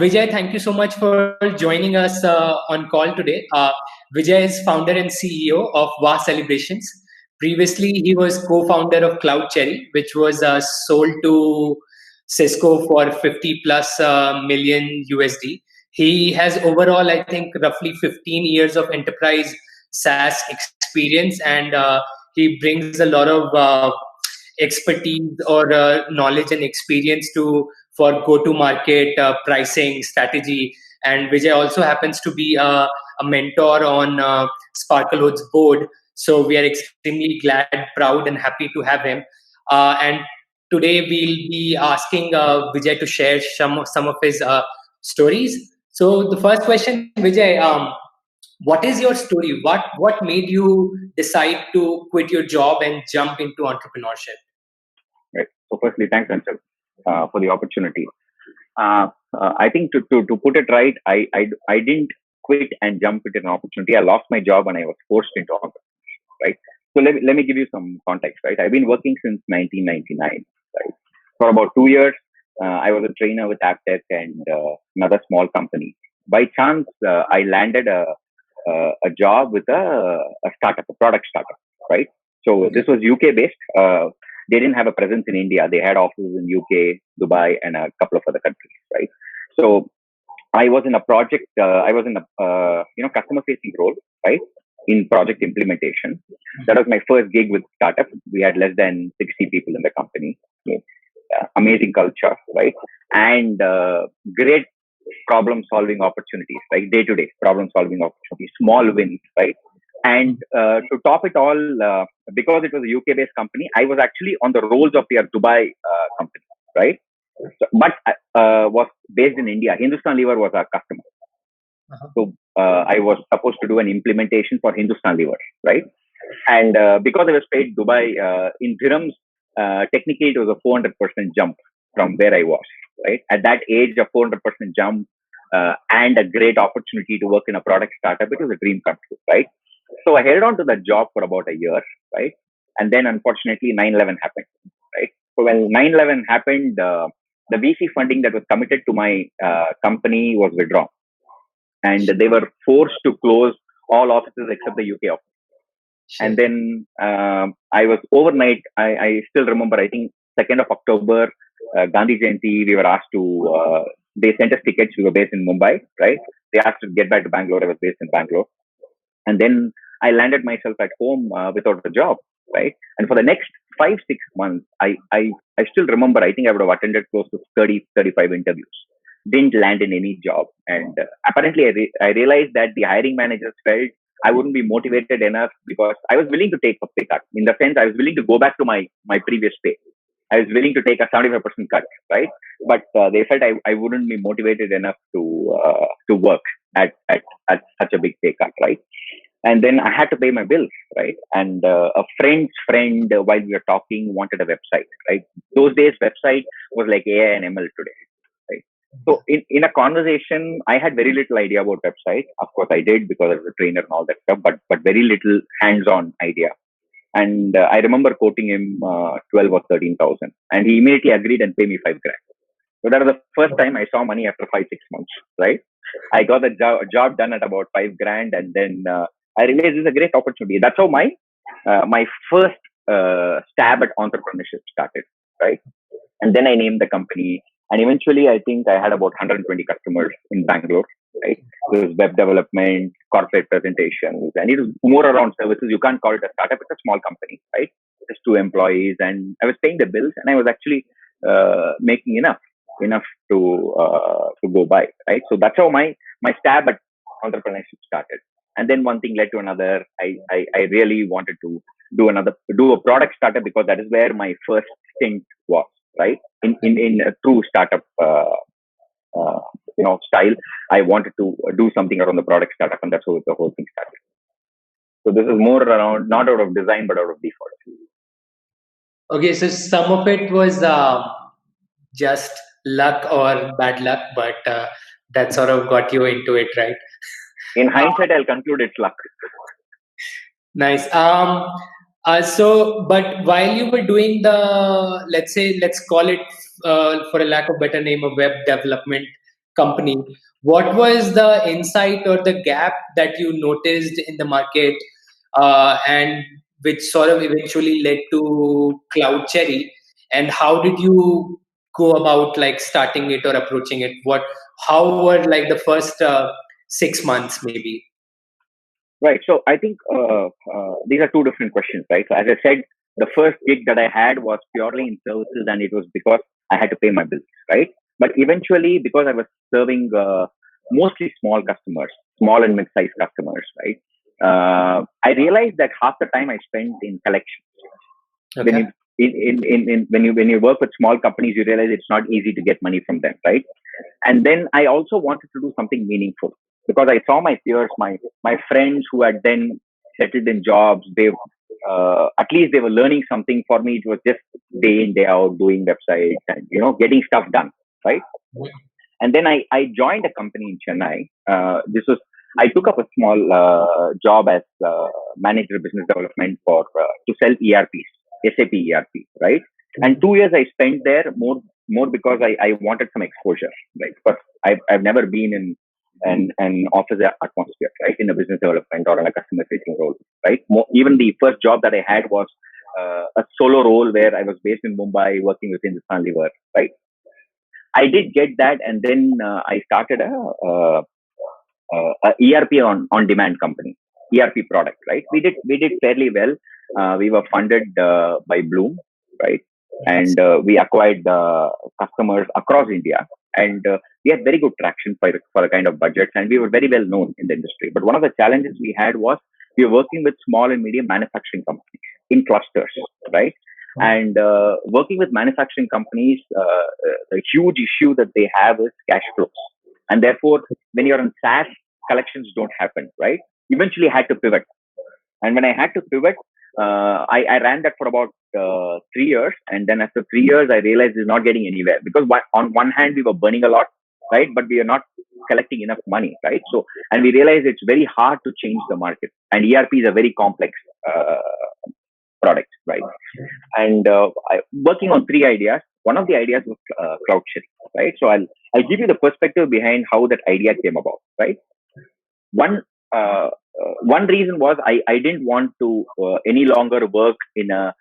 Vijay, thank you so much for joining us on call today. Vijay is founder and CEO of VA Celebrations. Previously, he was co-founder of CloudCherry, which was sold to Cisco for 50 plus million USD. He has overall, I think, roughly 15 years of enterprise SaaS experience, and he brings a lot of expertise or knowledge and experience to for go-to-market pricing strategy. And Vijay also happens to be a mentor on Sparklehood's board. So we are extremely glad, proud, and happy to have him. And today we'll be asking Vijay to share some of his stories. So the first question, Vijay, what is your story? What made you decide to quit your job and jump into entrepreneurship? Right. So firstly, thanks, Anshul, for the opportunity. I think to put it right, I didn't quit and jump into an opportunity. I lost my job and I was forced into entrepreneurship, right? So let me give you some context, right? I've been working since 1999, right? For about 2 years, I was a trainer with Aptech and another small company. By chance, I landed a job with a startup, a product startup, right? So this was UK based. They didn't have a presence in India. They had offices in UK, Dubai, and a couple of other countries, right? So I was in a project. I was in a customer facing role, right? In project implementation. That was my first gig with startup. We had less than 60 people in the company. Okay. Amazing culture, right? And great problem solving opportunities, right? Day to day problem solving opportunities, small wins, right? And to top it all, because it was a UK based company, I was actually on the rolls of their Dubai company, right? So, but was based in India. Hindustan Lever was our customer. So I was supposed to do an implementation for Hindustan Lever, right? And because I was paid Dubai in dirhams, technically it was a 400% jump from where I was, right? At that age, a 400% jump and a great opportunity to work in a product startup, it was a dream come true, right? So I held on to that job for about a year, right? And then unfortunately 9/11 happened, right? So when 9/11 happened, the VC funding that was committed to my company was withdrawn. And they were forced to close all offices except the UK office. Sure. And then I was overnight, I still remember, I think 2nd of October, Gandhi Jayanti, we were asked to, they sent us tickets. We were based in Mumbai, right? They asked to get back to Bangalore. I was based in Bangalore. And then I landed myself at home without a job, right? And for the next 5-6 months, I still remember, I think I would have attended close to 30-35 interviews. Didn't land in any job. And apparently I realized that the hiring managers felt I wouldn't be motivated enough because I was willing to take a pay cut. In the sense, I was willing to go back to my previous pay. I was willing to take a 75% cut, right? But they felt I wouldn't be motivated enough to work at such a big pay cut, right? And then I had to pay my bills, right? And a friend's friend, while we were talking, wanted a website, right? Those days, website was like AI and ML today, right? So in a conversation, I had very little idea about website. Of course, I did because I was a trainer and all that stuff, but very little hands-on idea. And I remember quoting him 12 or 13,000, and he immediately agreed and paid me $5,000. So that was the first time I saw money after 5-6 months, right? I got the job done at about $5,000, and then I realized it's a great opportunity. That's how my first stab at entrepreneurship started, right? And then I named the company, and eventually I think I had about 120 customers in Bangalore, right? It was web development, corporate presentations, and it was more around services. You can't call it a startup; it's a small company, right? Just 2 employees, and I was paying the bills, and I was actually making enough to go by, right? So that's how my stab at entrepreneurship started. And then one thing led to another. I really wanted to do a product startup because that is where my first stint was, right? In a true startup style. I wanted to do something around the product startup, and that's how the whole thing started. So this is more around, not out of design, but out of default. Okay, so some of it was just luck or bad luck, but that sort of got you into it, right? In hindsight, I'll conclude it's luck. Nice. But while you were doing let's call it, for a lack of better name, a web development company. What was the insight or the gap that you noticed in the market, and which sort of eventually led to CloudCherry? And how did you go about like starting it or approaching it? How were like the first 6 months maybe? Right. So I think these are two different questions, right? So as I said, the first gig that I had was purely in services, and it was because I had to pay my bills, right? But eventually, because I was serving mostly small customers, small and mid-sized customers, right? I realized that half the time I spent in collections. When Okay. you when you work with small companies, you realize it's not easy to get money from them, right? And then I also wanted to do something meaningful because I saw my peers, my friends who had then settled in jobs. They at least they were learning something. For me, it was just day in day out doing websites and getting stuff done, right? And then I joined a company in Chennai. This was I took up a small job as manager of business development for to sell ERPs, SAP ERP, right? And 2 years I spent there more because I wanted some exposure, right? Because I've never been in an office atmosphere, right? In a business development or in a customer facing role, right? Even the first job that I had was a solo role where I was based in Mumbai working with Hindustan Liver, right? I did get that, and then I started a ERP on demand company, ERP product, right? We did fairly well. We were funded by Bloom, right? And we acquired customers across India, and we had very good traction for a kind of budget, and we were very well known in the industry. But one of the challenges we had was we were working with small and medium manufacturing companies in clusters, right? And working with manufacturing companies, the huge issue that they have is cash flows. And therefore, when you're on SaaS, collections don't happen, right? Eventually, I had to pivot. And when I had to pivot, I ran that for about 3 years. And then after 3 years, I realized it's not getting anywhere because on one hand, we were burning a lot, right? But we are not collecting enough money, right? So, and we realized it's very hard to change the market. And ERP is a very complex product, right? And working on 3 ideas. One of the ideas was CloudCherry, right? So I'll give you the perspective behind how that idea came about, right? One one reason was I didn't want to any longer work in an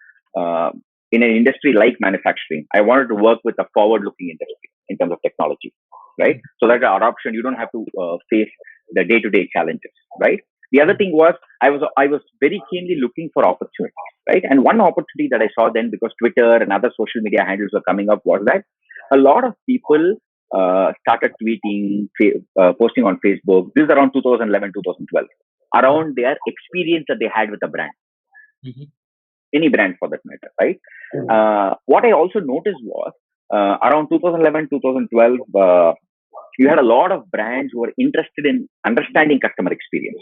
industry like manufacturing. I wanted to work with a forward-looking industry in terms of technology, right? So that the adoption, you don't have to face the day-to-day challenges, right? The other thing was I was very keenly looking for opportunities, right? And one opportunity that I saw then, because Twitter and other social media handles were coming up, was that a lot of people started tweeting, posting on Facebook. This is around 2011, 2012, around their experience that they had with a brand, any brand for that matter, right? What I also noticed was around 2011, 2012, you had a lot of brands who were interested in understanding customer experience.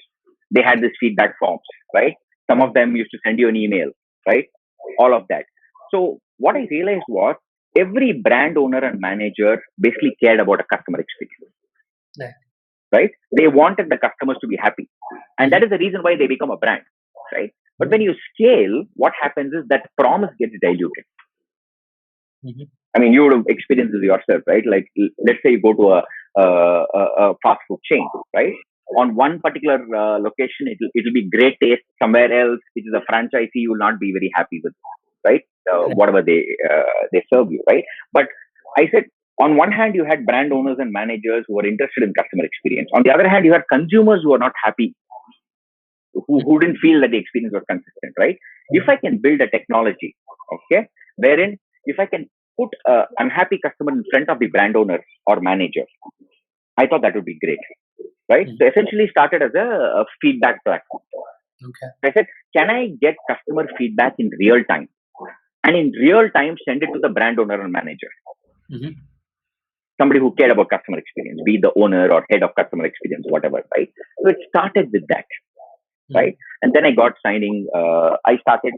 They had this feedback forms, right? Some of them used to send you an email, right? All of that. So what I realized was every brand owner and manager basically cared about a customer experience, right? They wanted the customers to be happy. And that is the reason why they become a brand, right? But when you scale, what happens is that promise gets diluted. I mean, you would have experienced this yourself, right? Like, let's say you go to a fast food chain, right? On one particular location, it'll be great taste. Somewhere else, it is a franchisee, you will not be very happy with, right? Whatever they serve you, right? But I said, on one hand, you had brand owners and managers who were interested in customer experience. On the other hand, you had consumers who were not happy, who didn't feel that the experience was consistent, right? If I can build a technology, okay, wherein if I can put an unhappy customer in front of the brand owner or manager, I thought that would be great, right? So essentially started as a feedback platform. I said, can I get customer feedback in real time? And in real time, send it to the brand owner and manager. Somebody who cared about customer experience, be the owner or head of customer experience, whatever, right? So it started with that, right? And then I got signing. I started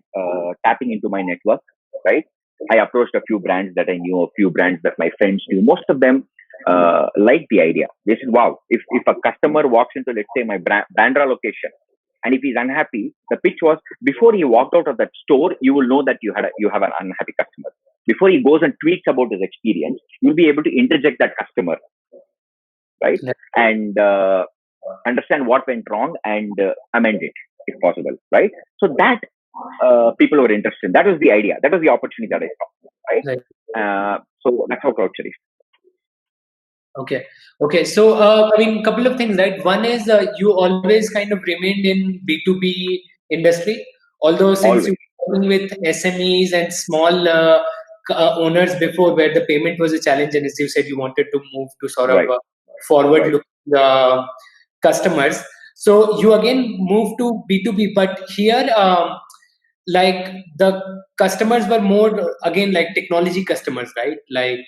tapping into my network, right? I approached a few brands that I knew, a few brands that my friends knew. Most of them liked the idea. They said, wow, if a customer walks into, let's say, my Bandra location, and if he's unhappy, the pitch was, before he walked out of that store, you will know that you have an unhappy customer. Before he goes and tweets about his experience, you'll be able to interject that customer right? And understand what went wrong and amend it if possible, right? So that people were interested. That was the idea. That was the opportunity that I saw, right? So that's how CloudCherry. Okay. So, I mean, couple of things, right? One is you always kind of remained in B2B industry, although since you were working with SMEs and small owners before, where the payment was a challenge, and as you said, you wanted to move to sort of forward-looking customers. So you again moved to B2B, but here, like the customers were more again like technology customers, right? Like.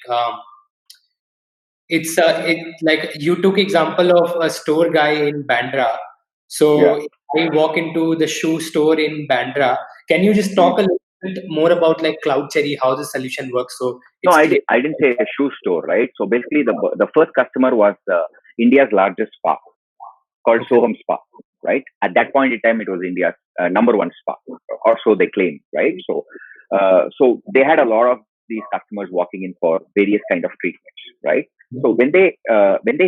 It's like you took example of a store guy in Bandra. So if I walk into the shoe store in Bandra, can you just talk a little bit more about like CloudCherry, how the solution works? So No, it's clear. I didn't say a shoe store, right? So basically, the first customer was India's largest spa called Soham Spa, right? At that point in time, it was India's number one spa, or so they claim, right? So they had a lot of these customers walking in for various kind of treatments, right? So when they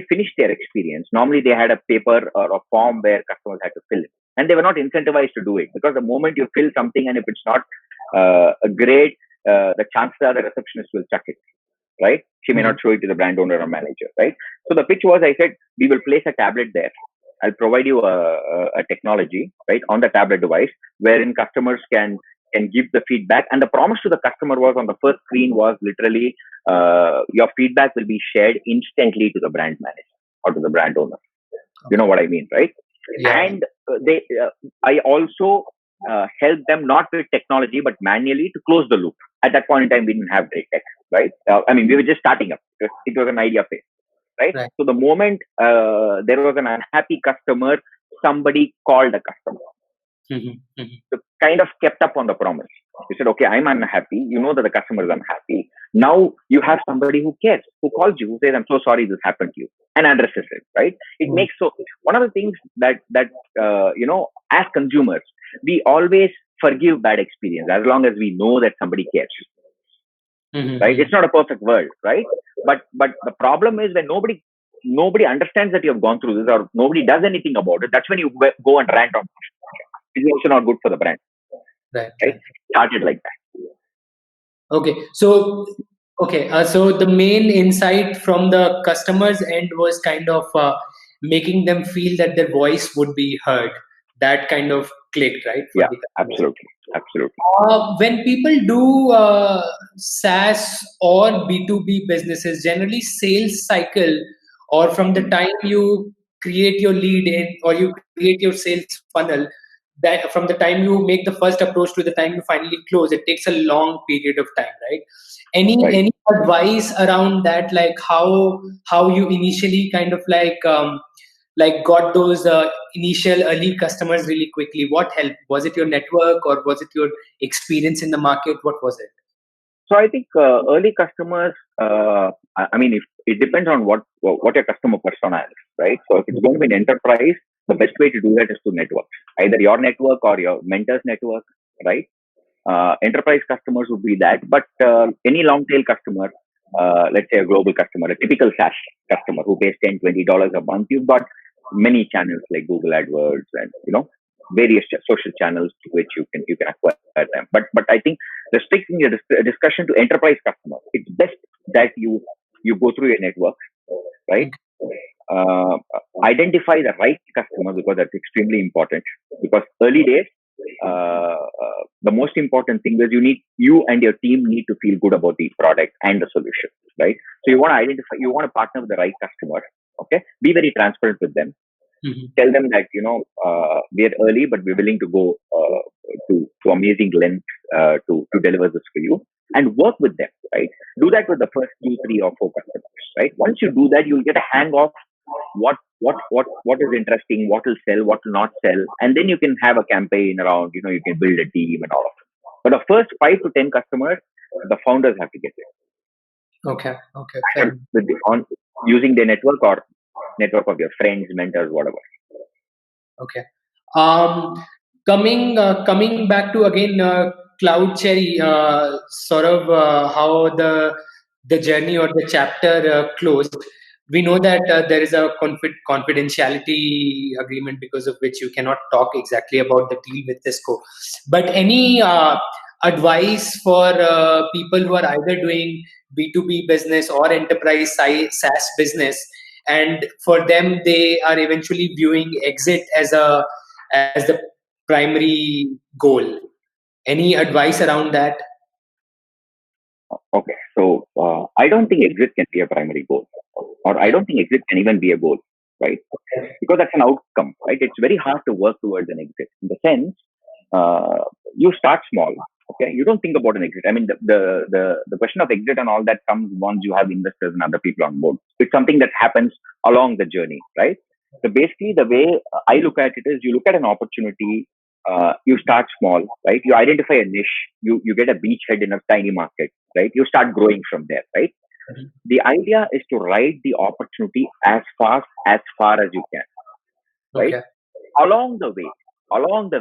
finished their experience, normally they had a paper or a form where customers had to fill it, and they were not incentivized to do it, because the moment you fill something and if it's not great, the chances are the receptionist will chuck it, right? She may not show it to the brand owner or manager, right? So the pitch was, I said, we will place a tablet there. I'll provide you a technology, right, on the tablet device, wherein customers can give the feedback. And the promise to the customer was, on the first screen, was literally your feedback will be shared instantly to the brand manager or to the brand owner. You know what I mean, right? Yeah. And I also helped them not with technology but manually to close the loop. At that point in time, we didn't have great tech, right? I mean, we were just starting up. It was an idea phase, right? So the moment there was an unhappy customer, somebody called the customer. So kind of kept up on the promise. You said, okay, I'm unhappy. You know that the customer is unhappy. Now you have somebody who cares, who calls you, who says, I'm so sorry this happened to you, and addresses it, right? It makes so, one of the things that as consumers, we always forgive bad experience as long as we know that somebody cares. Right? It's not a perfect world, right? But the problem is when nobody understands that you have gone through this, or nobody does anything about it. That's when you go and rant on. It's also not good for the brand. Right? Started like that. Okay. So the main insight from the customer's end was kind of making them feel that their voice would be heard. That kind of clicked, right? Yeah, absolutely. When people do SaaS or B2B businesses, generally sales cycle, or from the time you create your lead in or you create your sales funnel, that from the time you make the first approach to the time you finally close, it takes a long period of time, right? Any advice around that, like how you initially kind of like got those initial early customers really quickly? What helped? Was it your network, or was it your experience in the market? What was it? So I think early customers, I mean, if it depends on what your customer persona is, right? So if it's going to be an enterprise, the best way to do that is to network, either your network or your mentor's network, right? Enterprise customers would be that, but any long tail customer, let's say a global customer, a typical SaaS customer who pays $10-20 a month, you've got many channels like Google AdWords and various social channels to which you can acquire them. But I think restricting your discussion to enterprise customers, it's best that you go through your network, right? Identify the right customer, because that's extremely important. Because early days, the most important thing is you and your team need to feel good about the product and the solution, right? So you want to partner with the right customer. Okay, be very transparent with them. Tell them that we're early, but we're willing to go to amazing lengths to deliver this for you, and work with them, right? Do that with the first 2, 3, or 4 customers, right? Once you do that, you'll get a hang of what is interesting, what will sell, what will not sell, and then you can have a campaign around. You can build a team and all of it. But the first 5 to 10 customers, the founders have to get it. Okay. Using their network or network of your friends, mentors, whatever. Okay. Coming back to again CloudCherry, sort of how the journey or the chapter closed. we know that there is a confidentiality agreement because of which you cannot talk exactly about the deal with Cisco. But any advice for people who are either doing B2B business or enterprise SaaS business, and for them they are eventually viewing exit as the primary goal? Any advice around that? Okay, so I don't think exit can be a primary goal, or I don't think exit can even be a goal, right? Because that's an outcome, right? It's very hard to work towards an exit. In the sense, you start small. Okay, you don't think about an exit. I mean, the question of exit and all that comes once you have investors and other people on board. It's something that happens along the journey, right? So basically, the way I look at it is, you look at an opportunity. You start small, right? You identify a niche. You get a beachhead in a tiny market, right? You start growing from there, right? Mhm. The idea is to ride the opportunity as far as you can, right? Okay. Along the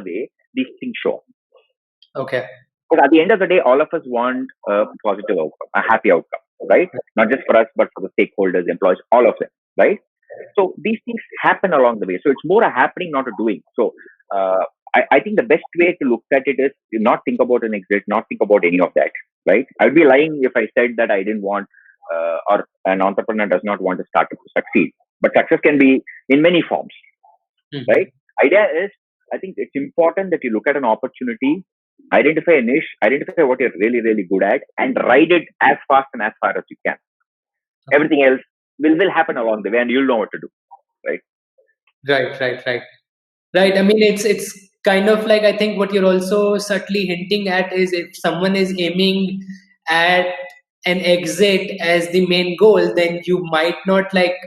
way, these things show. Okay. But at the end of the day, all of us want a positive outcome, a happy outcome, right? Not just for us, but for the stakeholders, employees, all of them, right? So these things happen along the way. So it's more a happening, not a doing. So I think the best way to look at it is to not think about an exit, not think about any of that, right? I'd be lying if I said that I didn't want, or an entrepreneur does not want a startup to succeed. But success can be in many forms, Mhm. right? Idea is, I think it's important that you look at an opportunity, identify a niche, identify what you're really, really good at, and ride it as fast and as far as you can. Everything else will happen along the way, and you'll know what to do, right? Right. I mean, it's kind of like, I think what you're also subtly hinting at is, if someone is aiming at an exit as the main goal, then you might not like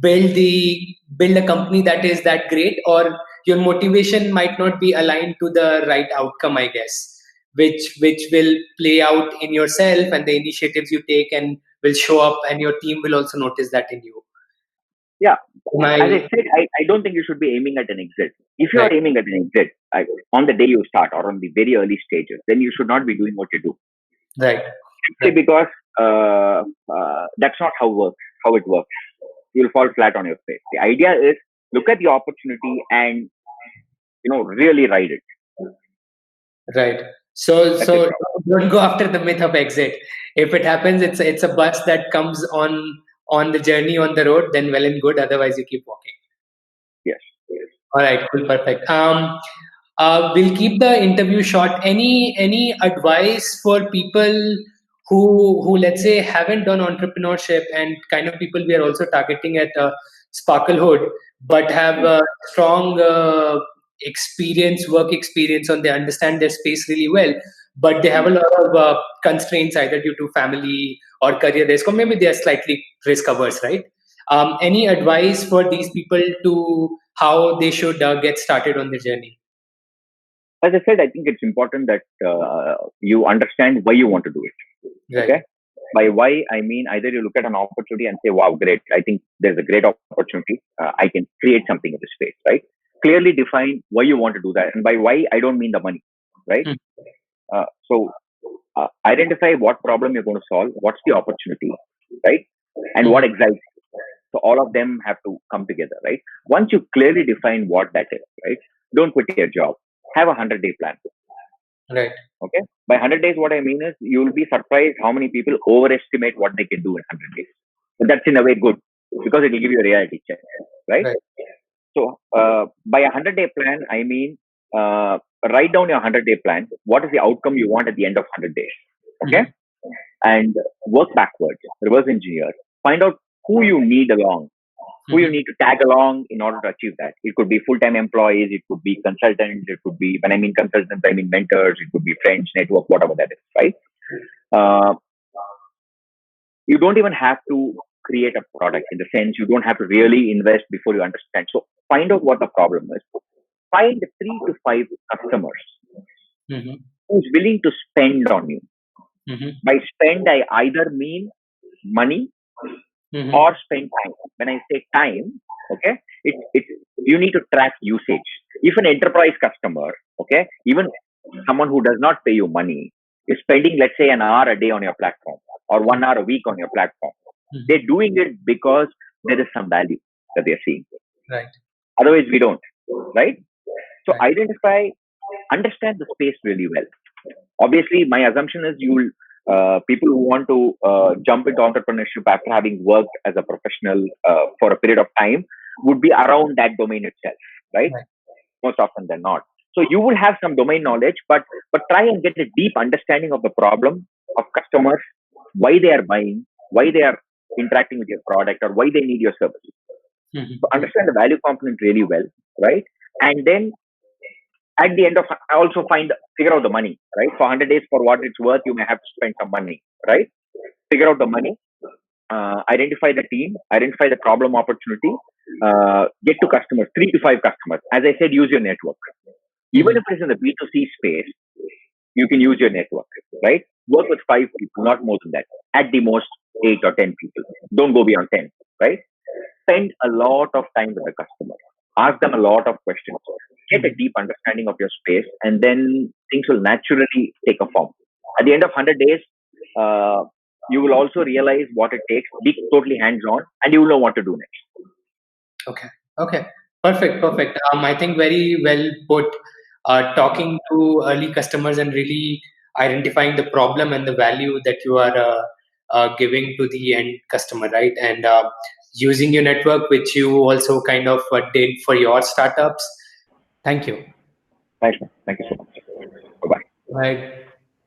build a company that is that great, or your motivation might not be aligned to the right outcome, I guess, which will play out in yourself and the initiatives you take, and will show up, and your team will also notice that in you. Yeah. As I My said, I don't think you should be aiming at an exit. If you are Right. aiming at an exit, on the day you start or on the very early stages, then you should not be doing what you do. Right. Simply because that's not how it works. You'll fall flat on your face. The idea is, look at the opportunity and really ride it. Right. So That's it. so don't go after the myth of exit. If it happens, it's a bus that comes on the journey on the road, then well and good. Otherwise, you keep walking. Yes. All right, cool, perfect. We'll keep the interview short. Any advice for people who let's say haven't done entrepreneurship, and kind of people we are also targeting at Sparklehood, but have strong work experience, on they understand their space really well, but they have a lot of constraints, either due to family or career risk, or maybe they are slightly risk averse, right? Any advice for these people to how they should get started on the journey? As I said, I think it's important that you understand why you want to do it. Right. Okay. By why, I mean either you look at an opportunity and say, wow, great. I think there's a great opportunity. I can create something in this space, right? Clearly define why you want to do that. And by why, I don't mean the money, right? Hmm. So identify what problem you're going to solve, what's the opportunity, right? And Hmm. what excites you. So all of them have to come together, right? Once you clearly define what that is, right? Don't quit your job. Have a 100-day plan. Right. Okay. By 100 days, what I mean is, you'll be surprised how many people overestimate what they can do in 100 days. But that's in a way good, because it will give you a reality check, right? Right. So by a 100-day plan, I mean, write down your 100-day plan. What is the outcome you want at the end of 100 days? Okay. Mhm. And work backwards, reverse engineer, find out who you need along, who you Mhm. need to tag along in order to achieve that. It could be full-time employees, it could be consultants, it could be, when I mean consultants, I mean mentors, it could be friends, network, whatever that is, right? Uh, you don't even have to create a product, in the sense you don't have to really invest before you understand. So find out what the problem is. Find 3 to 5 customers Mhm. who's willing to spend on you. Mhm. By spend, I either mean money Mhm. or spend time. When I say time, okay, it you need to track usage. If an enterprise customer, okay, even someone who does not pay you money, is spending, let's say, an hour a day on your platform, or 1 hour a week on your platform, Mhm. they're doing it because there is some value that they're seeing. Right. Otherwise, we don't. Right? So Right. understand the space really well. Obviously, my assumption is people who want to jump into entrepreneurship after having worked as a professional for a period of time would be around that domain itself, right? Most often than not. So you will have some domain knowledge, but try and get a deep understanding of the problem of customers, why they are buying, why they are interacting with your product, or why they need your services. So understand the value component really well, right? And then at the end of also figure out the money, right? For 100 days, for what it's worth, you may have to spend some money, right? Figure out the money, identify the team, identify the problem opportunity, get to customers, 3 to 5 customers. As I said, use your network. Even if it's in the B2C space, you can use your network, right? Work with 5 people, not more than that. At the most, 8 or 10 people. Don't go beyond 10, right? Spend a lot of time with the customer. Ask them a lot of questions. Get a deep understanding of your space, and then things will naturally take a form. At the end of 100 days, you will also realize what it takes, be totally hands-on, and you will know what to do next. Okay. Perfect. I think very well put. Talking to early customers and really identifying the problem and the value that you are giving to the end customer, right? And using your network, which you also kind of did for your startups. Thank you. Thanks, man. Thank you so much. Bye-bye. Right.